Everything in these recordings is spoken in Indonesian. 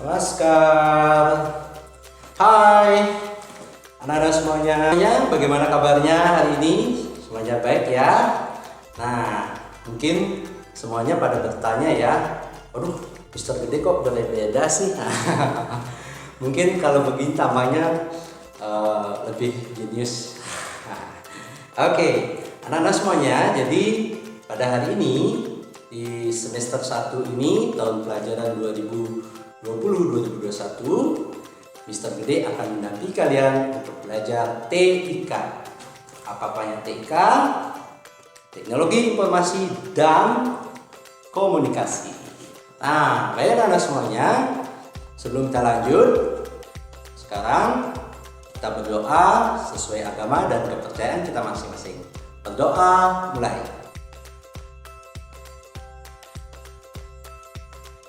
Namaskar. Hai anak-anak semuanya, bagaimana kabarnya hari ini? Semuanya baik ya? Nah, mungkin semuanya pada bertanya ya, aduh, Mister Gede kok berbeda sih? Mungkin kalau begini tamanya lebih jenius. Oke, anak-anak semuanya, jadi pada hari ini di semester 1 ini tahun pelajaran 2020-2021, Mister Gede akan mendampingi kalian untuk belajar TIK. Apa-apanya TIK? Teknologi Informasi dan Komunikasi. Nah, baik anak semuanya, sebelum kita lanjut, sekarang kita berdoa sesuai agama dan kepercayaan kita masing-masing. Berdoa mulai.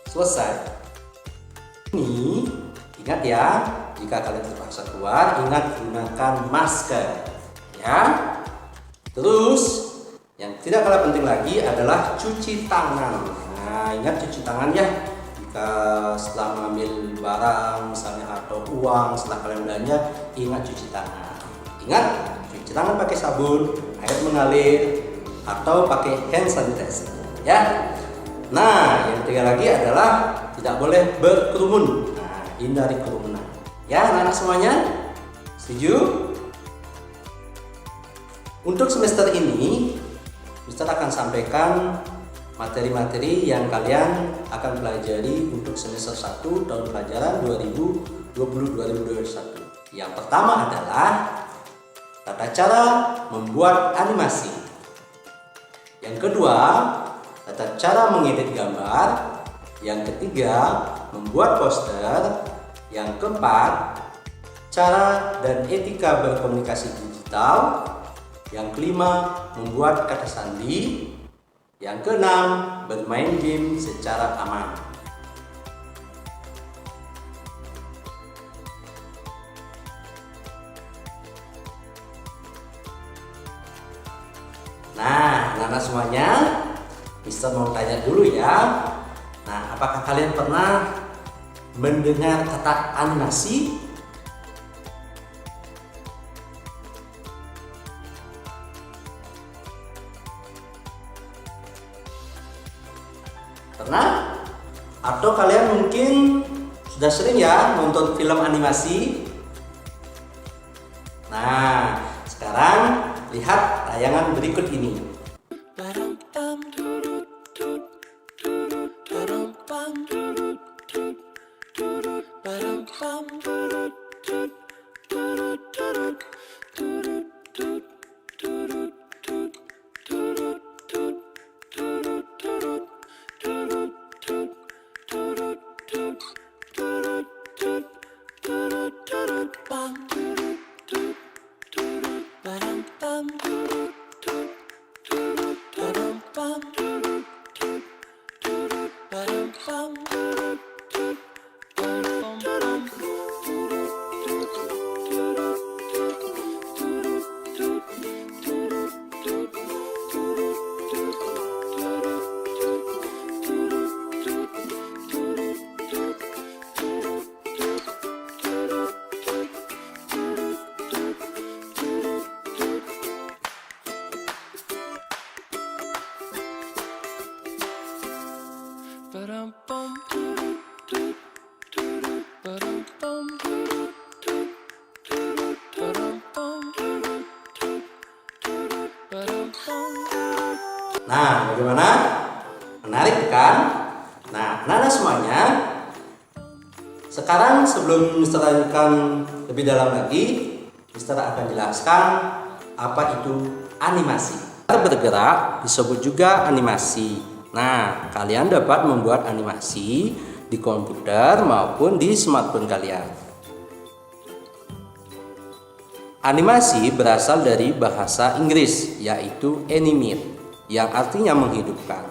Selesai. Ini ingat ya, jika kalian terpaksa keluar, ingat gunakan masker ya. Terus yang tidak kalah penting lagi adalah cuci tangan. Nah, ingat cuci tangan ya. Jika setelah mengambil barang misalnya atau uang, setelah kalian belanja, ingat cuci tangan. Ingat cuci tangan pakai sabun, air mengalir, atau pakai hand sanitizer ya. Nah, yang ketiga lagi adalah tidak boleh berkerumun. Nah, hindari kerumunan. Ya, anak-anak semuanya, setuju? Untuk semester ini, Mister akan sampaikan materi-materi yang kalian akan pelajari untuk semester 1 tahun pelajaran 2020-2021. Yang pertama adalah tata cara membuat animasi. Yang kedua, tata cara mengedit gambar. Yang ketiga, membuat poster. Yang keempat, cara dan etika berkomunikasi digital. Yang kelima, membuat kata sandi. Yang keenam, bermain game secara aman. Nah, anak-anak semuanya, Mister mau tanya dulu ya. Nah, apakah kalian pernah mendengar kata animasi? Pernah? Atau kalian mungkin sudah sering ya nonton film animasi? Nah, sekarang lihat tayangan berikut ini. Nah, bagaimana? Menarik kan? Nah, anak-anak semuanya, sekarang sebelum Mister lanjutkan lebih dalam lagi, Mister akan jelaskan apa itu animasi. Bergerak disebut juga animasi. Nah, kalian dapat membuat animasi di komputer maupun di smartphone kalian. Animasi berasal dari bahasa Inggris, yaitu animate, yang artinya menghidupkan.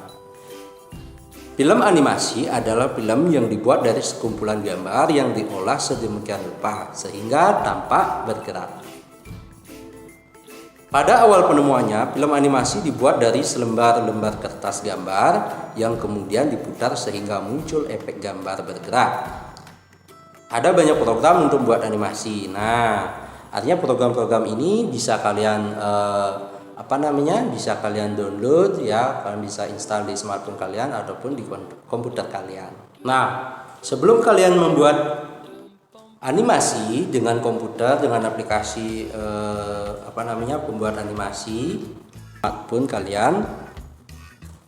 Film animasi adalah film yang dibuat dari sekumpulan gambar yang diolah sedemikian rupa sehingga tampak bergerak. Pada awal penemuannya, film animasi dibuat dari selembar-lembar kertas gambar yang kemudian diputar sehingga muncul efek gambar bergerak. ada banyak program untuk buat animasi. Nah, artinya program-program ini bisa kalian bisa kalian download ya, kalian bisa install di smartphone kalian ataupun di komputer kalian. Nah, sebelum kalian membuat animasi dengan komputer, dengan aplikasi pembuat animasi smartphone kalian,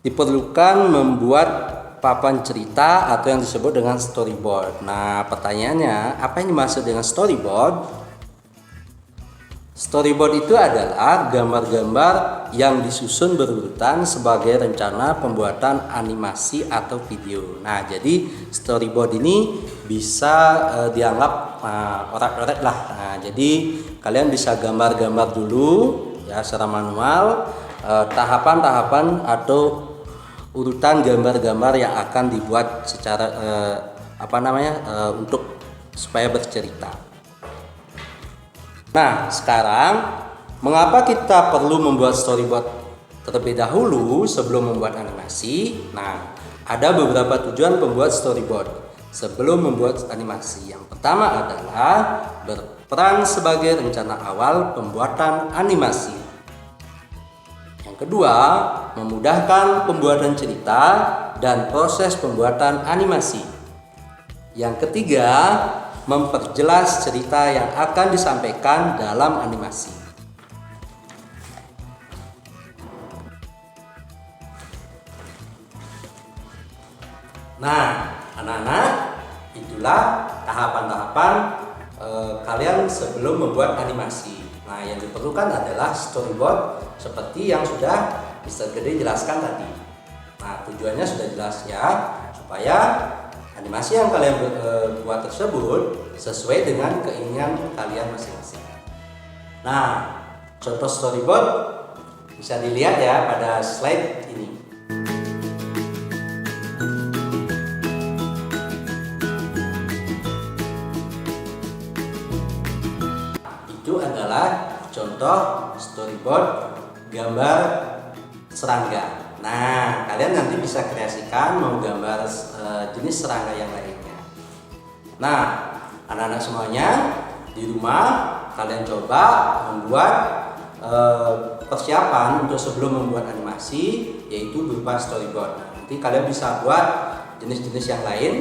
diperlukan membuat papan cerita atau yang disebut dengan storyboard. Nah, pertanyaannya, apa yang dimaksud dengan storyboard? Storyboard itu adalah gambar-gambar yang disusun berurutan sebagai rencana pembuatan animasi atau video. Nah, jadi storyboard ini bisa dianggap orak-orik lah. Nah, jadi kalian bisa gambar-gambar dulu ya secara manual, tahapan-tahapan atau urutan gambar-gambar yang akan dibuat secara untuk supaya bercerita. Nah, sekarang mengapa kita perlu membuat storyboard terlebih dahulu sebelum membuat animasi? Nah, ada beberapa tujuan pembuat storyboard sebelum membuat animasi. Yang pertama adalah berperan sebagai rencana awal pembuatan animasi. Yang kedua, memudahkan pembuatan cerita dan proses pembuatan animasi. Yang ketiga, memperjelas cerita yang akan disampaikan dalam animasi. Nah, anak-anak, itulah tahapan-tahapan kalian sebelum membuat animasi. Nah, yang diperlukan adalah storyboard seperti yang sudah Mr. Gede jelaskan tadi. Nah, tujuannya sudah jelas ya, supaya animasi yang kalian buat tersebut sesuai dengan keinginan kalian masing-masing. Nah, contoh storyboard bisa dilihat ya pada slide ini. Itu adalah contoh storyboard gambar serangga. Nah, kalian nanti bisa kreasikan mau gambar jenis serangga yang lainnya. Nah, anak-anak semuanya di rumah kalian coba membuat persiapan untuk sebelum membuat animasi, yaitu berupa storyboard. Nah, nanti kalian bisa buat jenis-jenis yang lain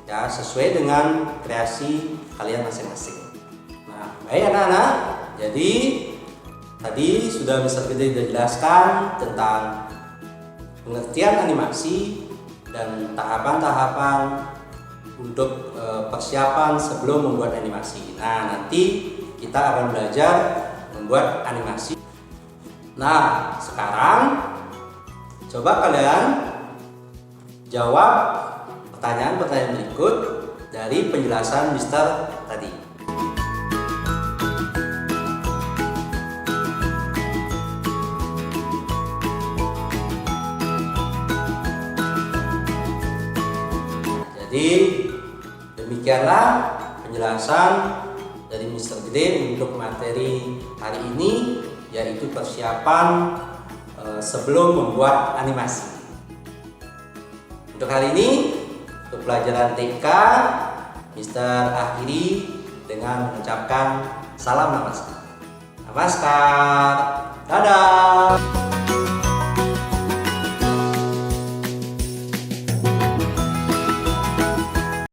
ya sesuai dengan kreasi kalian masing-masing. Nah, baik anak-anak, jadi tadi sudah Mr. Gede sudah jelaskan tentang pengertian animasi dan tahapan-tahapan untuk persiapan sebelum membuat animasi. Nah, nanti kita akan belajar membuat animasi. Nah, sekarang coba kalian jawab pertanyaan-pertanyaan berikut dari penjelasan Mister tadi. Jadi demikianlah penjelasan dari Mr. Gede untuk materi hari ini, yaitu persiapan sebelum membuat animasi. Untuk hari ini, untuk pelajaran TK, Mr. akhiri dengan mengucapkan salam namaskar. Namaskar.